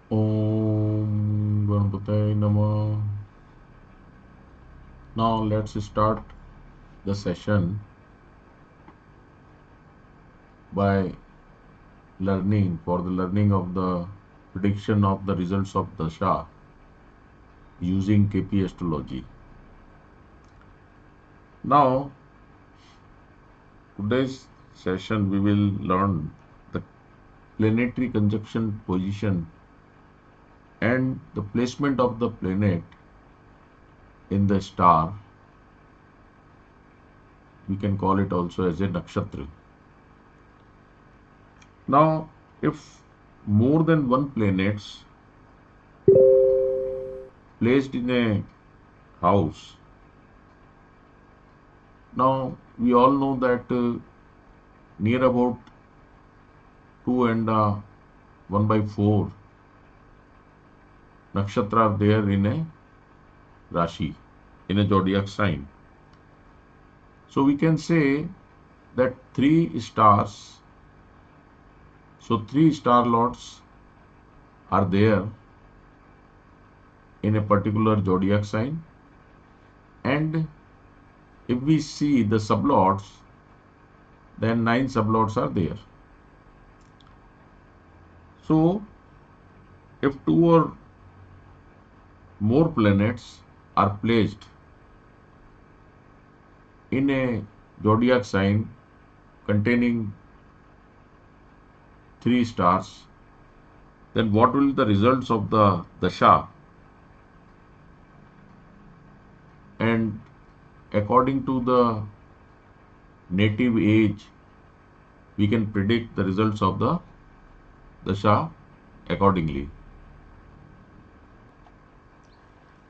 Om Ganpataye Namah. Now let's start the session by learning of the prediction of the results of Dasha using KP Astrology. Now, today's session we will learn the planetary conjunction position and the placement of the planet in the star. We can call it also as a nakshatra. Now, if more than one planets placed in a house, now we all know that near about 2 and 1 by 4 nakshatra are there in a Rashi, in a zodiac sign. So we can say that three stars, so three star lords are there in a particular zodiac sign, and if we see the sublords, then 9 sublords are there. So if two or more planets are placed in a zodiac sign containing 3 stars, then what will be the results of the dasha? And according to the native age, we can predict the results of the dasha accordingly.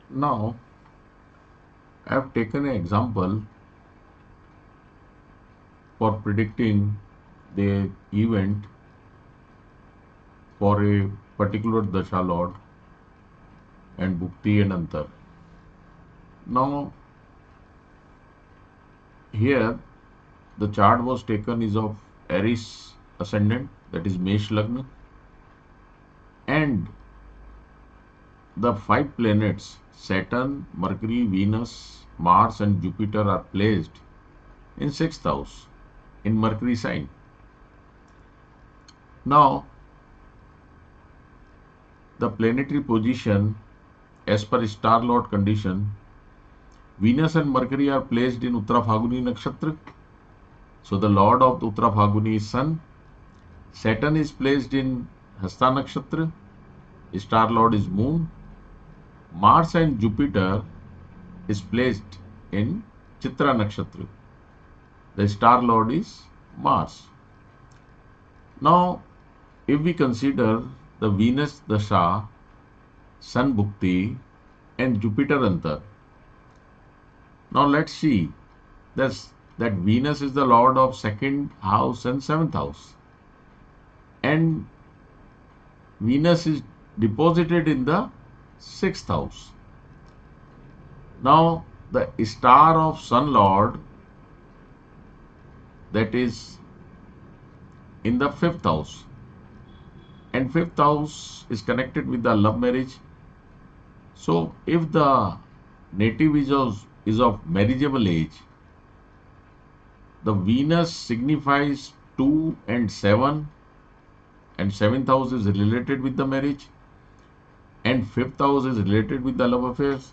Now, I have taken an example for predicting the event for a particular dasha lord and Bhukti and Antar. Now, here the chart was taken is of Aries ascendant, that is Mesh Lagna, and the 5 planets Saturn, Mercury, Venus, Mars and Jupiter are placed in 6th house in Mercury sign. Now, the planetary position as per star lord condition, Venus and Mercury are placed in Uttara Phaguni nakshatra. So the lord of the Uttara Phaguni is Sun. Saturn is placed in Hasta nakshatra. Star lord is Moon. Mars and Jupiter is placed in Chitra nakshatra. The star lord is Mars. Now, if we consider the Venus Dasha, Sun Bhukti and Jupiter Antar, now let's see that Venus is the lord of 2nd house and 7th house, and Venus is deposited in the 6th house. Now the star of Sun Lord, that is in the 5th house, and 5th house is connected with the love marriage. So if the native is of marriageable age, the Venus signifies 2 and 7, and 7th house is related with the marriage, and 5th house is related with the love affairs.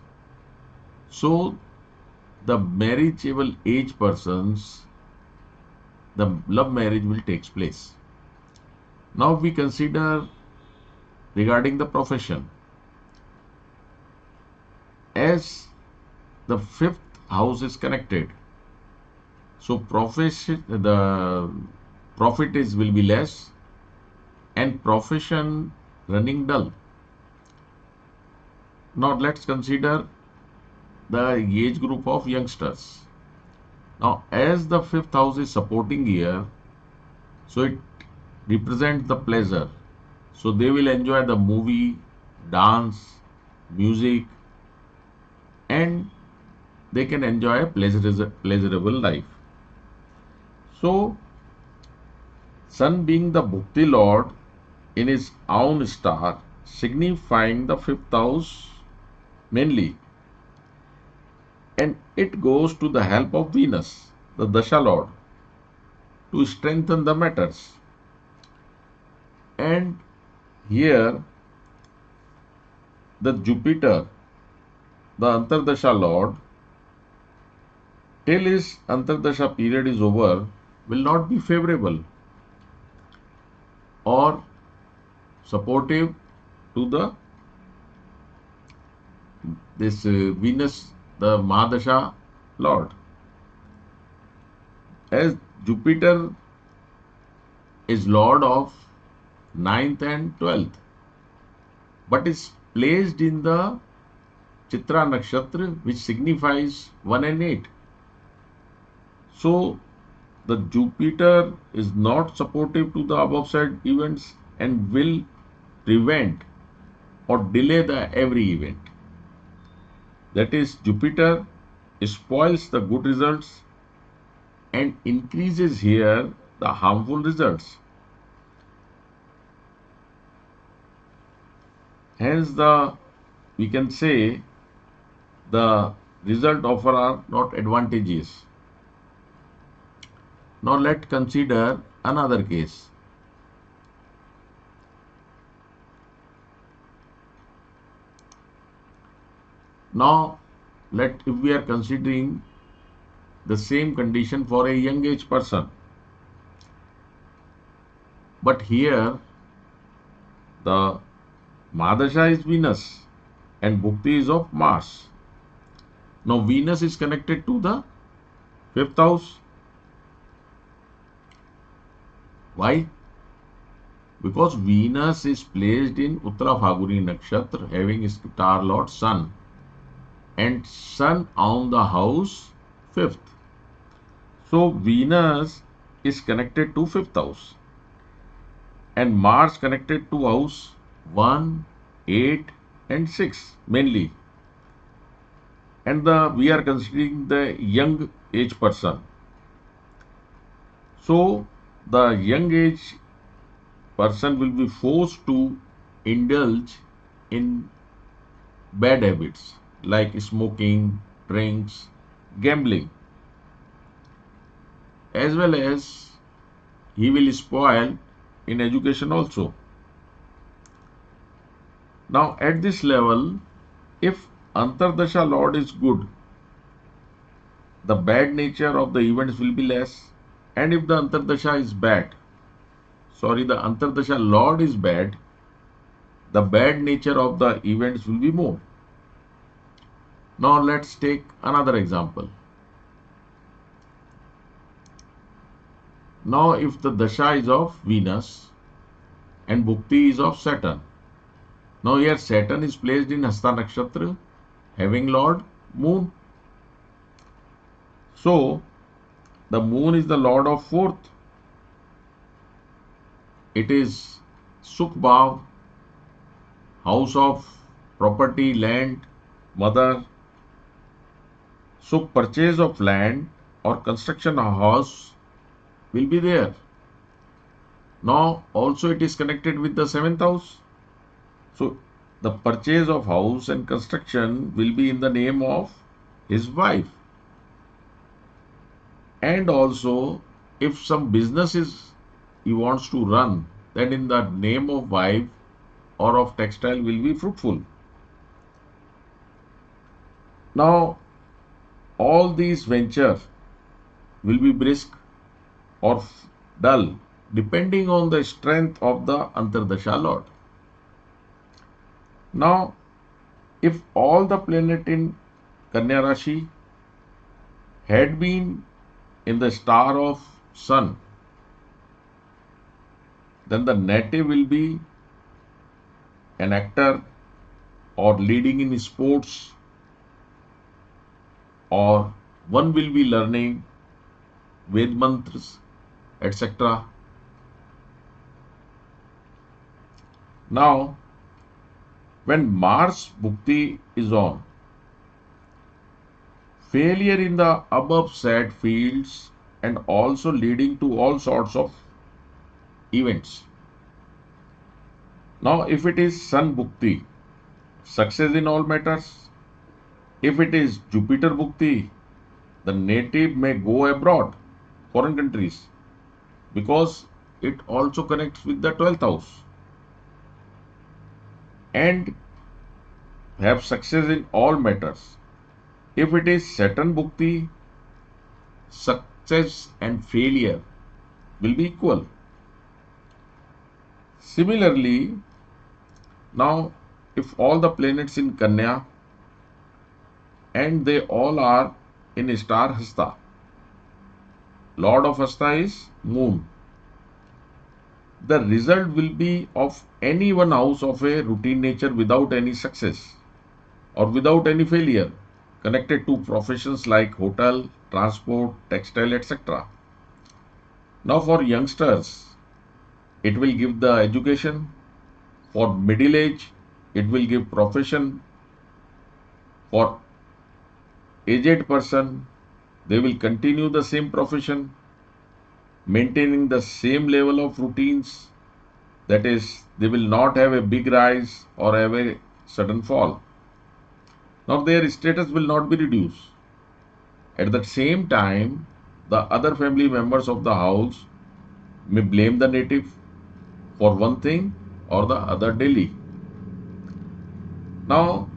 So the marriageable age persons, the love marriage will take place. Now we consider regarding the profession, as the 5th house is connected, so the profit will be less and profession running dull. Now let's consider the age group of youngsters. Now as the 5th house is supporting here, so it represents the pleasure. So they will enjoy the movie, dance, music, and they can enjoy a pleasurable life. So Sun being the Bhukti Lord in his own star, signifying the fifth house mainly. And it goes to the help of Venus, the Dasha Lord, to strengthen the matters. And here the Jupiter, the Antardasha Lord, till his Antardasha period is over, will not be favorable or supportive to the this Venus, the Mahadasha Lord. As Jupiter is Lord of ninth and 12th, but is placed in the Chitra Nakshatra, which signifies 1 and 8. So, the Jupiter is not supportive to the above said events and will prevent or delay the every event. That is, Jupiter spoils the good results and increases here the harmful results. Hence, we can say the result offer are not advantageous. Now let's consider another case. Now, if we are considering the same condition for a young age person, but here the Mahadasha is Venus and Bhukti is of Mars. Now Venus is connected to the fifth house. Why? Because Venus is placed in Uttara Phaguni Nakshatra, having star lord Sun, and Sun on the house fifth. So Venus is connected to fifth house, and Mars connected to house 1, 8, and 6 mainly. And we are considering the young age person. So the young age person will be forced to indulge in bad habits like smoking, drinks, gambling, as well as he will spoil in education also. Now at this level, if Antardasha Lord is good, the bad nature of the events will be less, and if the Antardasha is bad, the Antardasha Lord is bad, the bad nature of the events will be more. Now let's take another example. Now if the Dasha is of Venus and Bhukti is of Saturn, now here Saturn is placed in Hasta Nakshatra, having Lord Moon. So the Moon is the Lord of fourth. It is Sukh Bhav, house of property, land, mother. So purchase of land or construction of house will be there. Now also it is connected with the seventh house. So the purchase of house and construction will be in the name of his wife. And also if some businesses he wants to run, then in the name of wife or of textile will be fruitful. Now all these ventures will be brisk or dull depending on the strength of the Antardasha Lord. Now if all the planet in Kanya Rashi had been in the star of Sun, then the native will be an actor or leading in sports, or one will be learning Ved mantras, etc. Now, when Mars Bhukti is on, failure in the above said fields and also leading to all sorts of events Now, if it is Sun Bhukti, success in all matters. If it is Jupiter Bhukti, the native may go abroad, foreign countries, because it also connects with the 12th house and have success in all matters. If it is Saturn Bhukti, success and failure will be equal. Similarly, now if all the planets in Kanya and they all are in star Hasta, Lord of Hasta is Moon. The result will be of any one house of a routine nature without any success or without any failure connected to professions like hotel, transport, textile, etc. Now, for youngsters, it will give the education. For middle age, it will give profession. For aged person, they will continue the same profession, maintaining the same level of routines. That is, they will not have a big rise or have a sudden fall. Now, their status will not be reduced. At the same time, the other family members of the house may blame the native for one thing or the other daily. Now,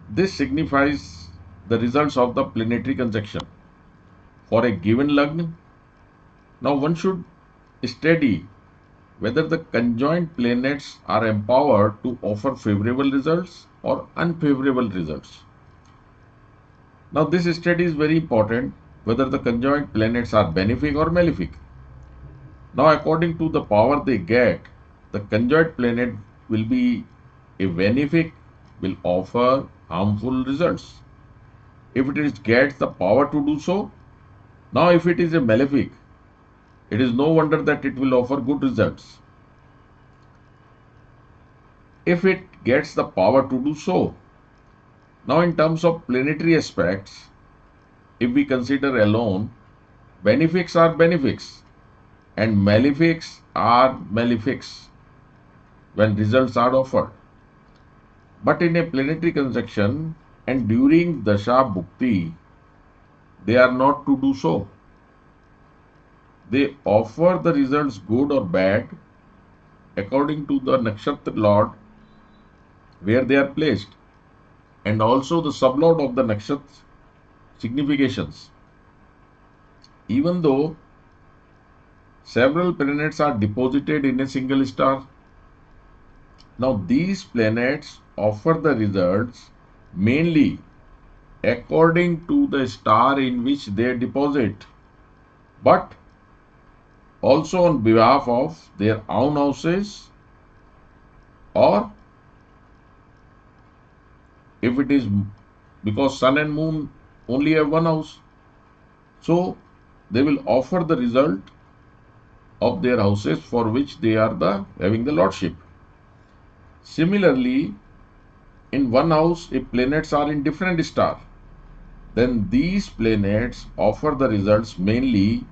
this signifies the results of the planetary conjunction for a given lagna. Now, one should study whether the conjoined planets are empowered to offer favorable results or unfavorable results. Now, this study is very important whether the conjoined planets are benefic or malefic. Now, according to the power they get, the conjoined planet will be a benefic, will offer harmful results. If it is gets the power to do so, now if it is a malefic, it is no wonder that it will offer good results. If it gets the power to do so, now in terms of planetary aspects, if we consider alone, benefics are benefics and malefics are malefics when results are offered. But in a planetary conjunction and during Dasha Bhukti, they are not to do so. They offer the results good or bad according to the Nakshatra Lord where they are placed and also the sublord of the Nakshatra significations. Even though several planets are deposited in a single star, now these planets offer the results mainly according to the star in which they deposit, but also on behalf of their own houses, or if it is because Sun and Moon only have one house, so they will offer the result of their houses for which they are having the lordship. Similarly, in one house, if planets are in different star, then these planets offer the results mainly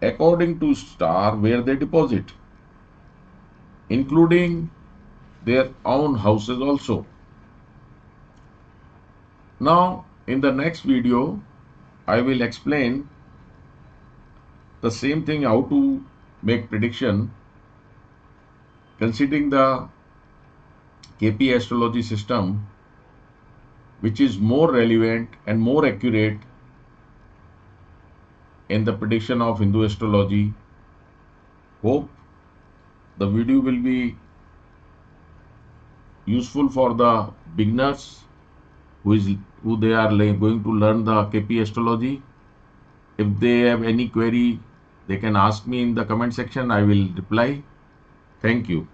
according to star where they deposit, including their own houses also. Now, in the next video, I will explain the same thing how to make prediction considering the KP astrology system, which is more relevant and more accurate in the prediction of Hindu astrology. Hope the video will be useful for the beginners who they are going to learn the KP astrology. If they have any query, they can ask me in the comment section. I will reply. Thank you.